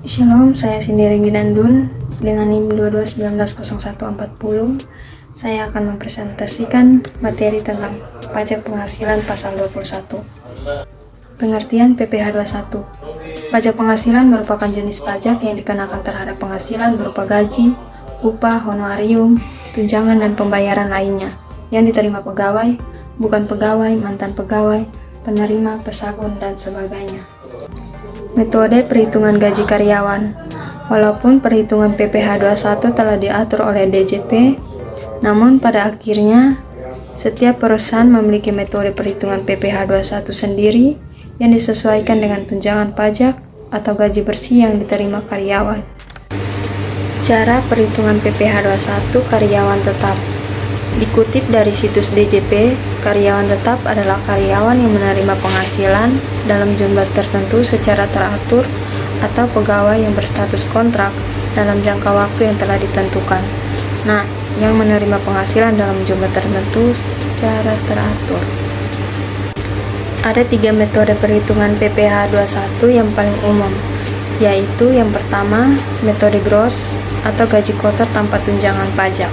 Shalom, saya Cindy Regina Dun dengan NIM 22190140. Saya akan mempresentasikan materi tentang pajak penghasilan pasal 21. Pengertian PPh 21. Pajak penghasilan merupakan jenis pajak yang dikenakan terhadap penghasilan berupa gaji, upah, honorarium, tunjangan, dan pembayaran lainnya yang diterima pegawai, bukan pegawai, mantan pegawai, penerima, pesangon, dan sebagainya. Metode perhitungan gaji karyawan. Walaupun perhitungan PPh 21 telah diatur oleh DJP, namun pada akhirnya setiap perusahaan memiliki metode perhitungan PPh 21 sendiri yang disesuaikan dengan tunjangan pajak atau gaji bersih yang diterima karyawan. Cara perhitungan PPh 21 karyawan tetap. Dikutip dari situs DJP, karyawan tetap adalah karyawan yang menerima penghasilan dalam jumlah tertentu secara teratur atau pegawai yang berstatus kontrak dalam jangka waktu yang telah ditentukan. Nah, yang menerima penghasilan dalam jumlah tertentu secara teratur. Ada 3 metode perhitungan PPh 21 yang paling umum, yaitu yang pertama, metode gross atau gaji kotor tanpa tunjangan pajak.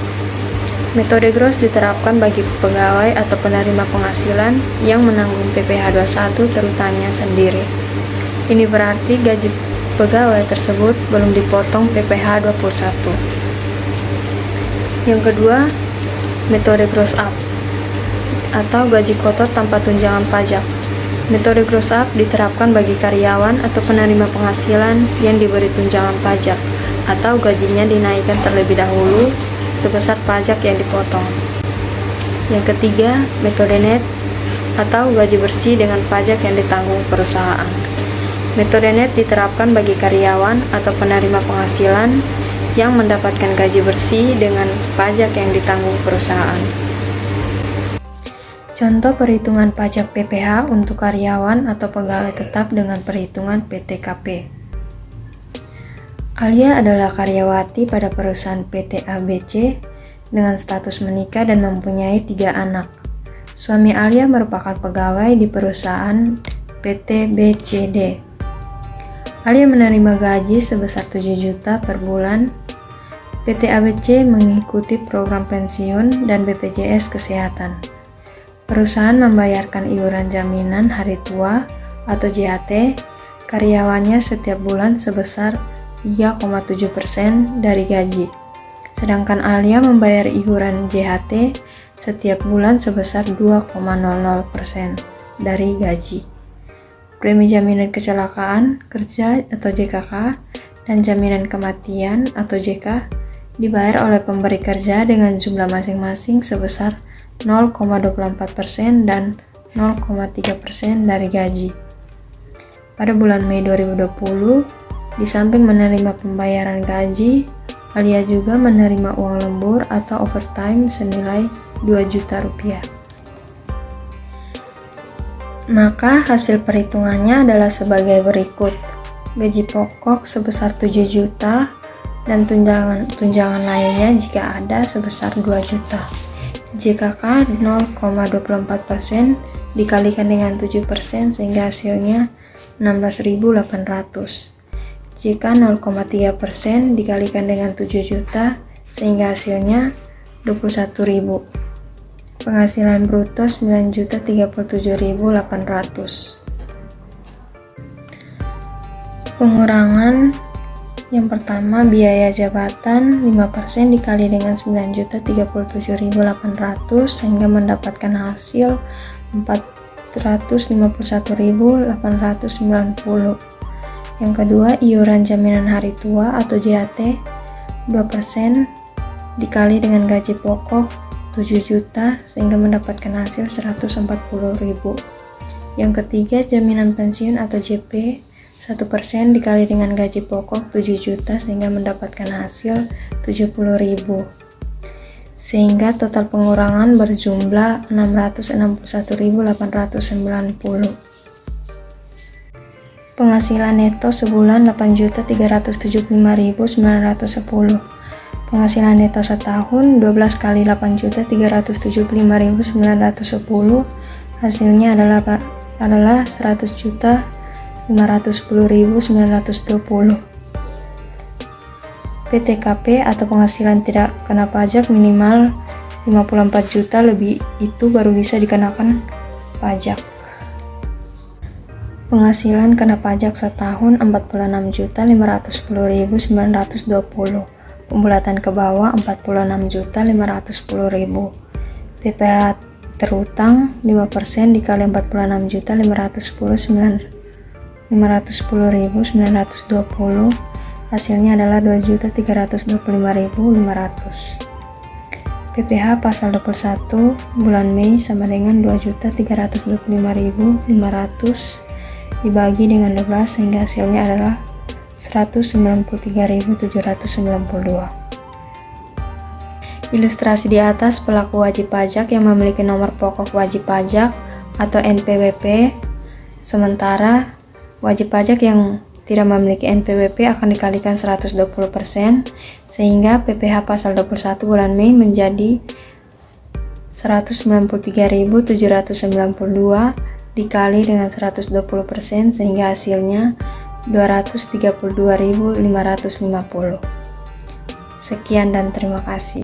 Metode gross diterapkan bagi pegawai atau penerima penghasilan yang menanggung PPh 21 terutamanya sendiri. Ini berarti gaji pegawai tersebut belum dipotong PPh 21. Yang kedua, metode gross up atau gaji kotor tanpa tunjangan pajak. Metode gross up diterapkan bagi karyawan atau penerima penghasilan yang diberi tunjangan pajak atau gajinya dinaikkan terlebih dahulu sebesar pajak yang dipotong. Yang ketiga, metode net atau gaji bersih dengan pajak yang ditanggung perusahaan. Metode net diterapkan bagi karyawan atau penerima penghasilan yang mendapatkan gaji bersih dengan pajak yang ditanggung perusahaan. Contoh perhitungan pajak PPh untuk karyawan atau pegawai tetap dengan perhitungan PTKP. Alia adalah karyawati pada perusahaan PT ABC dengan status menikah dan mempunyai 3 anak. Suami Alia merupakan pegawai di perusahaan PT BCD. Alia menerima gaji sebesar 7 juta per bulan. PT ABC mengikuti program pensiun dan BPJS Kesehatan. Perusahaan membayarkan iuran jaminan hari tua atau JHT karyawannya setiap bulan sebesar 3,7% dari gaji. Sedangkan Alia membayar iuran JHT setiap bulan sebesar 2,00% dari gaji. Premi jaminan kecelakaan kerja atau JKK dan jaminan kematian atau JK dibayar oleh pemberi kerja dengan jumlah masing-masing sebesar 0,24% dan 0,3% dari gaji. Pada bulan Mei 2020, di samping menerima pembayaran gaji, Alia juga menerima uang lembur atau overtime senilai 2 juta rupiah. Maka hasil perhitungannya adalah sebagai berikut. Gaji pokok sebesar 7 juta dan tunjangan lainnya jika ada sebesar 2 juta. JKK 0,24% dikalikan dengan 7% sehingga hasilnya 16.800. JK 0,3% dikalikan dengan 7 juta sehingga hasilnya 21.000. Penghasilan bruto 9.037.800. Pengurangan yang pertama, biaya jabatan 5% dikali dengan 9.037.800 sehingga mendapatkan hasil 451.890. Yang kedua, iuran jaminan hari tua atau JHT 2% dikali dengan gaji pokok 7 juta sehingga mendapatkan hasil 140.000. Yang ketiga, jaminan pensiun atau JP 1% dikali dengan gaji pokok 7 juta sehingga mendapatkan hasil 70.000. Sehingga total pengurangan berjumlah 661.890. Penghasilan neto sebulan 8.375.910. Penghasilan neto setahun 12 kali 8.375.910. Hasilnya adalah 100.510.920. PTKP atau penghasilan tidak kena pajak minimal 54 juta lebih itu baru bisa dikenakan pajak. Penghasilan kena pajak setahun 46.510.920. Pembulatan ke bawah 46.510.000. PPh terutang 5% dikali 46.510.920 hasilnya adalah 2.325.500. PPh pasal 21 bulan Mei sama dengan 2.325.500 dibagi dengan 12 sehingga hasilnya adalah 193.792. Ilustrasi di atas pelaku wajib pajak yang memiliki nomor pokok wajib pajak atau NPWP, sementara wajib pajak yang tidak memiliki NPWP akan dikalikan 120%, sehingga PPh pasal 21 bulan Mei menjadi 193.792 dikali dengan 120% sehingga hasilnya 232.550. Sekian dan terima kasih.